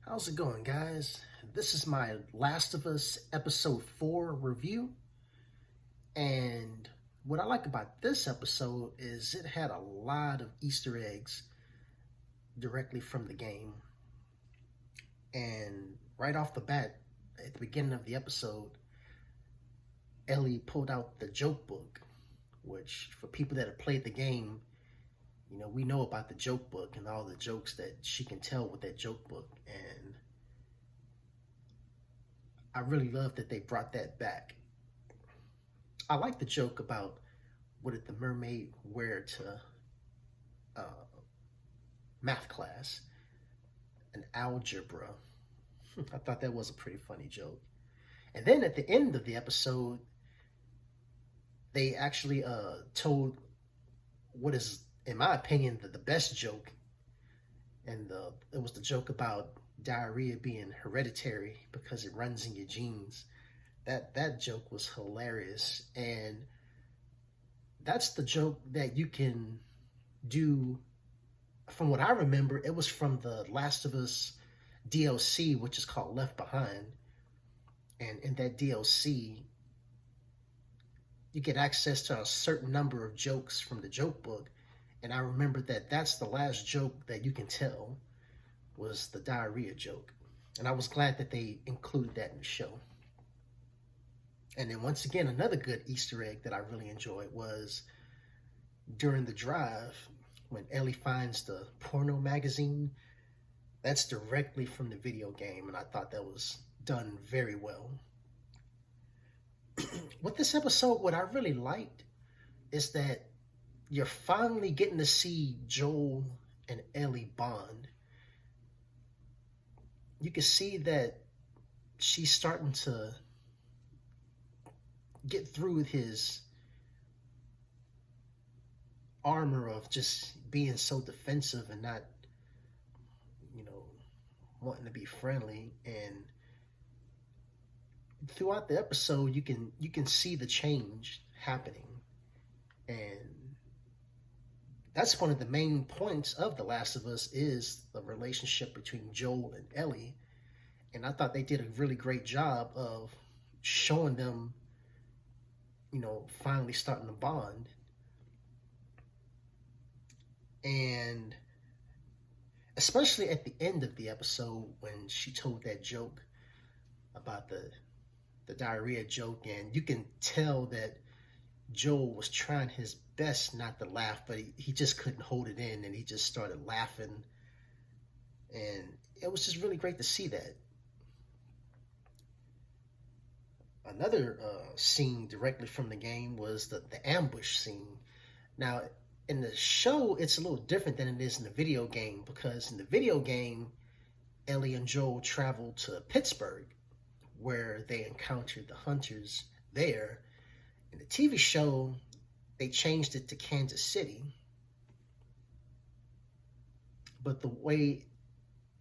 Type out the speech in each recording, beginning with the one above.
How's it going, guys? This is my Last of Us Episode 4 review. And what I like about this episode is it had a lot of Easter eggs directly from the game. And right off the bat, at the beginning of the episode, Ellie pulled out the joke book, which for people that have played the game, we know about the joke book and all the jokes that she can tell with that joke book. And I really love that they brought that back. I like the joke about what did the mermaid wear to uh, math class, an algebra. I thought that was a pretty funny joke. And then at the end of the episode, they actually told what is, in my opinion, the best joke. And it was the joke about diarrhea being hereditary because it runs in your genes. That joke was hilarious, and that's the joke that you can do. From what I remember, it was from the Last of Us DLC, which is called Left Behind. And in that DLC, you get access to a certain number of jokes from the joke book. And I remember that that's the last joke that you can tell was the diarrhea joke. And I was glad that they included that in the show. And then once again, another good Easter egg that I really enjoyed was during the drive when Ellie finds the porno magazine. That's directly from the video game, and I thought that was done very well. With this episode, what I really liked is that you're finally getting to see Joel and Ellie bond. You can see that she's starting to get through his armor of just being so defensive and not, wanting to be friendly. And throughout the episode, you can see the change happening, and that's one of the main points of The Last of Us is the relationship between Joel and Ellie. And I thought they did a really great job of showing them, finally starting to bond. And especially at the end of the episode when she told that joke about the diarrhea joke, and you can tell that Joel was trying his best not to laugh, but he just couldn't hold it in, and he just started laughing. And it was just really great to see that. Another scene directly from the game was the ambush scene. Now, in the show, it's a little different than it is in the video game, because in the video game, Ellie and Joel traveled to Pittsburgh, where they encountered the hunters there. In the TV show, they changed it to Kansas City. But the way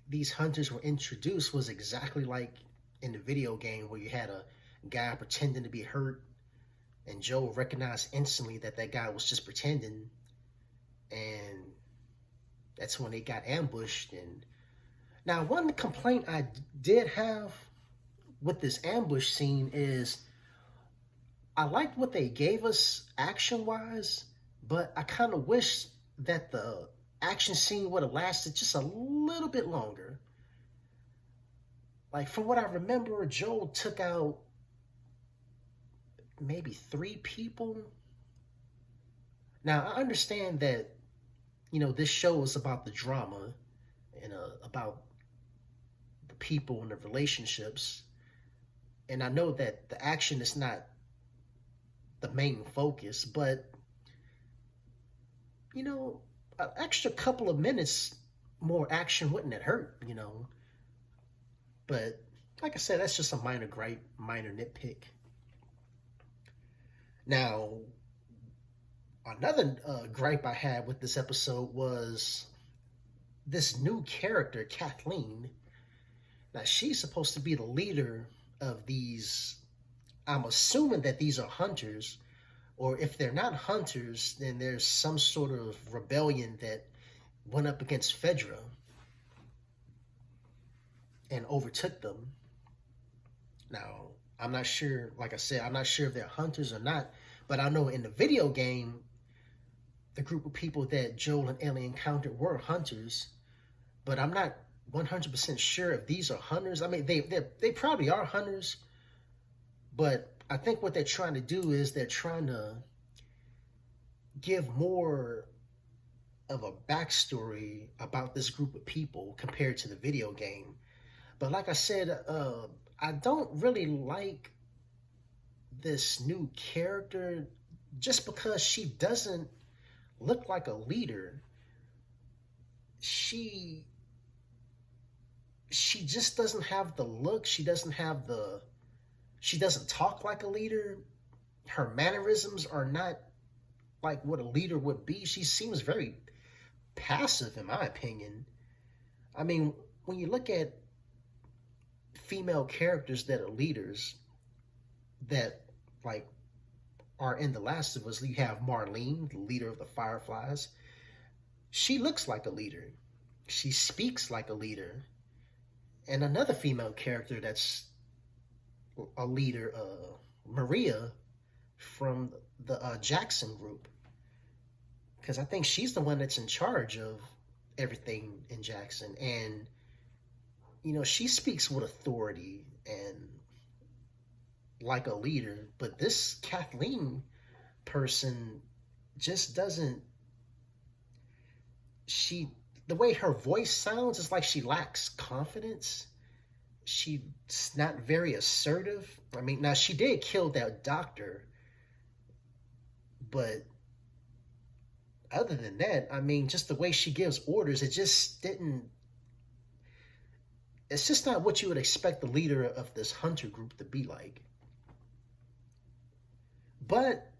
these hunters were introduced was exactly like in the video game, where you had a guy pretending to be hurt, and Joel recognized instantly that that guy was just pretending. And that's when they got ambushed. And now, one complaint I did have with this ambush scene is I liked what they gave us action-wise, but I kind of wish that the action scene would have lasted just a little bit longer. Like, from what I remember, Joel took out maybe 3 people. Now, I understand that, this show is about the drama and about the people and the relationships. And I know that the action is not the main focus, but, an extra couple of minutes more action wouldn't have hurt, But, like I said, that's just a minor gripe, minor nitpick. Now, another gripe I had with this episode was this new character, Kathleen. Now, she's supposed to be the leader of these. I'm assuming that these are hunters, or if they're not hunters, then there's some sort of rebellion that went up against Fedra. and overtook them. Now, I'm not sure, like I said, I'm not sure if they're hunters or not, but I know in the video game, the group of people that Joel and Ellie encountered were hunters, but I'm not 100% sure if these are hunters. I mean, they probably are hunters, but I think what they're trying to do is they're trying to give more of a backstory about this group of people compared to the video game. But like I said, I don't really like this new character just because she doesn't look like a leader. She just doesn't have the look. She doesn't talk like a leader. Her mannerisms are not like what a leader would be. She seems very passive, in my opinion. I mean, when you look at female characters that are leaders that like are in The Last of Us, you have Marlene, the leader of the Fireflies. She looks like a leader. She speaks like a leader. And another female character that's a leader, Maria from the Jackson group. Because I think she's the one that's in charge of everything in Jackson. And, you know, she speaks with authority and like a leader. But this Kathleen person just doesn't, the way her voice sounds is like she lacks confidence. She's not very assertive. I mean, now she did kill that doctor, but other than that, I mean, just the way she gives orders, it's just not what you would expect the leader of this hunter group to be like. But,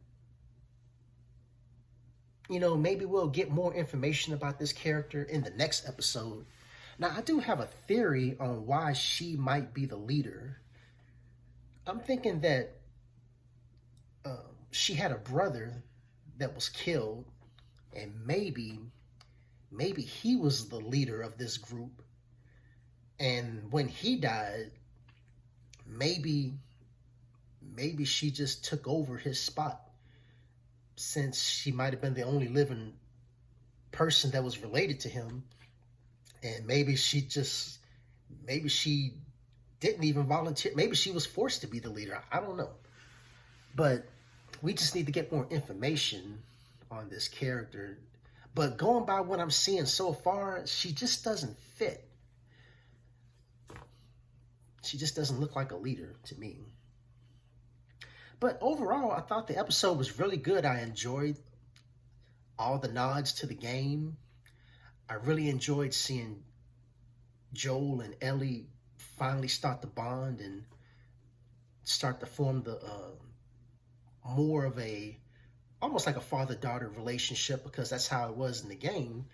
you know, maybe we'll get more information about this character in the next episode. Now, I do have a theory on why she might be the leader. I'm thinking that she had a brother that was killed, and maybe he was the leader of this group. And when he died, maybe she just took over his spot, since she might have been the only living person that was related to him. And maybe she didn't even volunteer. Maybe she was forced to be the leader. I don't know. But we just need to get more information on this character. But going by what I'm seeing so far, she just doesn't fit. She just doesn't look like a leader to me. But overall, I thought the episode was really good. I enjoyed all the nods to the game. I really enjoyed seeing Joel and Ellie finally start to bond and start to form the more of a, almost like a father-daughter relationship, because that's how it was in the game.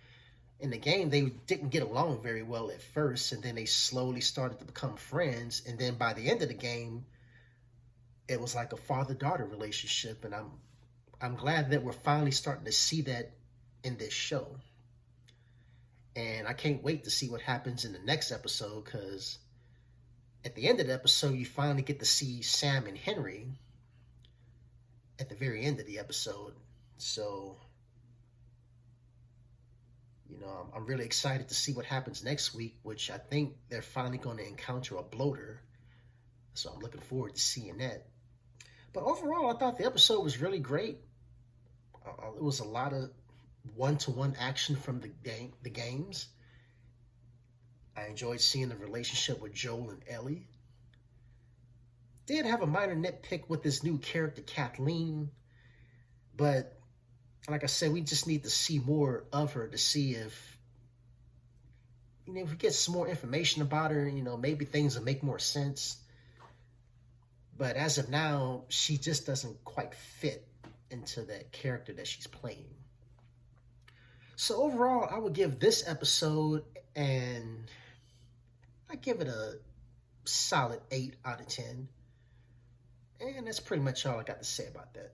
In the game, they didn't get along very well at first, and then they slowly started to become friends. And then by the end of the game, it was like a father-daughter relationship. And I'm glad that we're finally starting to see that in this show. And I can't wait to see what happens in the next episode, because at the end of the episode, you finally get to see Sam and Henry at the very end of the episode. So, you know, I'm really excited to see what happens next week, which I think they're finally going to encounter a bloater. So I'm looking forward to seeing that. But overall, I thought the episode was really great. It was a lot of one-to-one action from the games. I enjoyed seeing the relationship with Joel and Ellie. Did have a minor nitpick with this new character, Kathleen. But like I said, we just need to see more of her to see if, you know, if we get some more information about her, you know, maybe things will make more sense. But as of now, she just doesn't quite fit into that character that she's playing. So overall, I would give this episode, and I give it a solid 8 out of 10. And that's pretty much all I got to say about that.